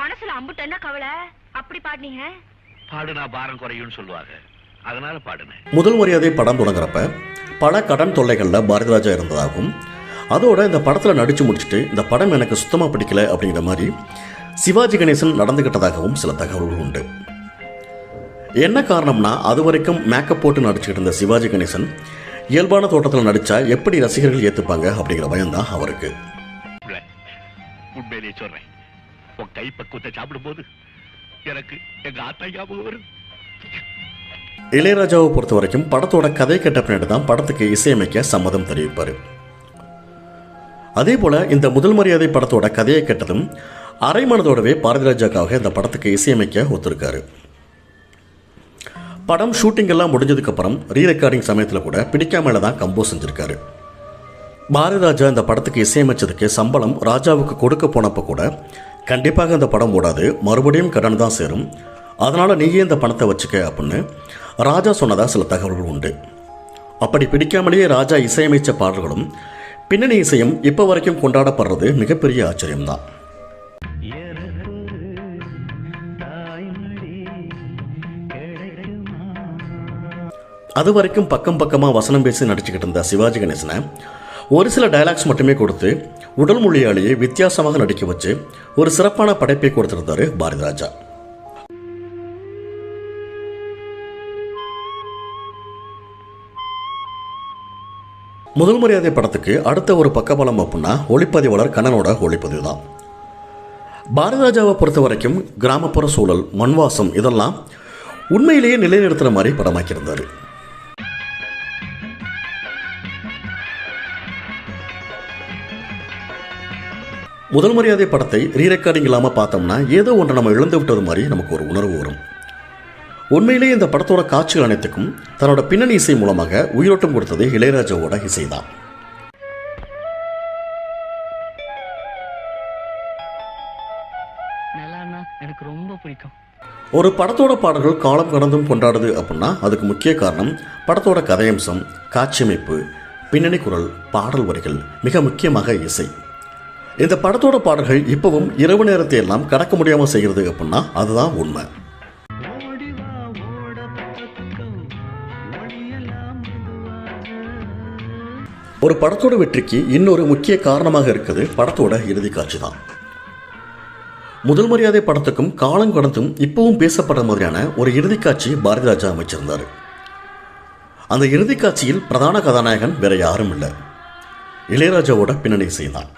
மனசுல அம்புட்டு என்ன கவலை அப்படி பாடுனீங்க? பாடுனா பாரம் குறையும் சொல்லுவாங்க, அதனால பாடுனேன். முதல் மரியாதை படம் தொடங்குறப்ப பல கடன் தொல்லைகளில் பாரதிராஜா இருந்ததாகவும், அதோட இந்த படத்தில் நடித்து முடிச்சுட்டு இந்த படம் எனக்கு சுத்தமாக பிடிக்கல அப்படிங்கிற மாதிரி சிவாஜி கணேசன் நடந்துக்கிட்டதாகவும் சில தகவல்கள் உண்டு. என்ன காரணம்னா, அது வரைக்கும் மேக்கப் போட்டு நடிச்சுக்கிட்டு இருந்த சிவாஜி கணேசன் இயல்பான தோட்டத்தில் நடித்தா எப்படி ரசிகர்கள் ஏற்றுப்பாங்க அப்படிங்கிற பயம்தான் அவருக்கு. உண்மையிலேயே சொல்றேன், உன் கை பக்குவத்தை சாப்பிடும்போது எனக்கு எங்க ஆத்தா ஞாபகம் வரும். இளையராஜாவை பொறுத்த வரைக்கும் படத்தோட கதை கேட்ட பின்னாடி தான் படத்துக்கு இசையமைக்க சம்மதம் தெரிவிப்பார். அதே போல் இந்த முதல் மரியாதை படத்தோட கதையை கேட்டதும் அரை மனதோடவே பாரதிராஜாக்காக இந்த படத்துக்கு இசையமைக்க ஒத்துருக்காரு. படம் ஷூட்டிங் எல்லாம் முடிஞ்சதுக்கப்புறம் ரீ ரெக்கார்டிங் சமயத்தில் கூட பிடிக்காமல தான் கம்போஸ் செஞ்சுருக்காரு. பாரதிராஜா இந்த படத்துக்கு இசையமைச்சதுக்கு சம்பளம் ராஜாவுக்கு கொடுக்க போனப்போ கூட கண்டிப்பாக இந்த படம் ஓடாது, மறுபடியும் கடன் தான் சேரும், அதனால் நீயே இந்த பணத்தை வச்சுக்க அப்படின்னு ராஜா சொன்னதாக சில தகவல்கள் உண்டு. அப்படி பிடிக்காமலேயே ராஜா இசையமைச்ச பாடல்களும் பின்னணி இசையும் இப்போ வரைக்கும் கொண்டாடப்படுறது மிகப்பெரிய ஆச்சரியம்தான். அது வரைக்கும் பக்கம் பக்கமாக வசனம் பேசி நடிச்சுக்கிட்டு இருந்த சிவாஜி கணேசனை ஒரு சில டயலாக்ஸ் மட்டுமே கொடுத்து உடல் மொழியாலேயே வித்தியாசமாக நடிக்க வச்சு ஒரு சிறப்பான படைப்பை கொடுத்திருந்தாரு பாரதிராஜா. முதல் மரியாதை படத்துக்கு அடுத்த ஒரு பக்கபலம் அப்படின்னா ஒளிப்பதிவாளர் கண்ணனோட ஒளிப்பதிவு தான். பாரதிராஜாவை பொறுத்த வரைக்கும் கிராமப்புற சூழல், மண்வாசம் இதெல்லாம் உண்மையிலேயே நிலைநிறுத்துற மாதிரி படமாக்கியிருந்தார். முதல் மரியாதை படத்தை ரீ ரெக்கார்டிங் இல்லாமல் பார்த்தோம்னா ஏதோ ஒன்றை நம்ம இழந்து விட்டது மாதிரி நமக்கு ஒரு உணர்வு வரும். உண்மையிலேயே இந்த படத்தோட காட்சிகள் அனைத்துக்கும் தன்னோட பின்னணி இசை மூலமாக உயிரோட்டம் கொடுத்தது இளையராஜாவோட இசை தான். எனக்கு ரொம்ப பிடிக்கும். ஒரு படத்தோட பாடல்கள் காலம் கடந்தும் கொண்டாடுது அப்படின்னா அதுக்கு முக்கிய காரணம் படத்தோட கதையம்சம், காட்சியமைப்பு, பின்னணி குரல், பாடல் வரிகள், மிக முக்கியமாக இசை. இந்த படத்தோட பாடல்கள் இப்பவும் இரவு நேரத்தை எல்லாம் கடக்க முடியாமல் செய்கிறது அப்படின்னா அதுதான் உண்மை. ஒரு படத்தோட வெற்றிக்கு இன்னொரு முக்கிய காரணமாக இருக்குது படத்தோட இறுதி காட்சி தான். முதல் மரியாதை படத்துக்கும் காலம் கடந்தும் இப்பவும் பேசப்படுற மாதிரியான ஒரு இறுதி காட்சி பாரதிராஜா அமைச்சிருந்தார். அந்த இறுதி காட்சியில் பிரதான கதாநாயகன் வேற யாரும் இல்லை, இளையராஜாவோட பின்னணி இசை தான்.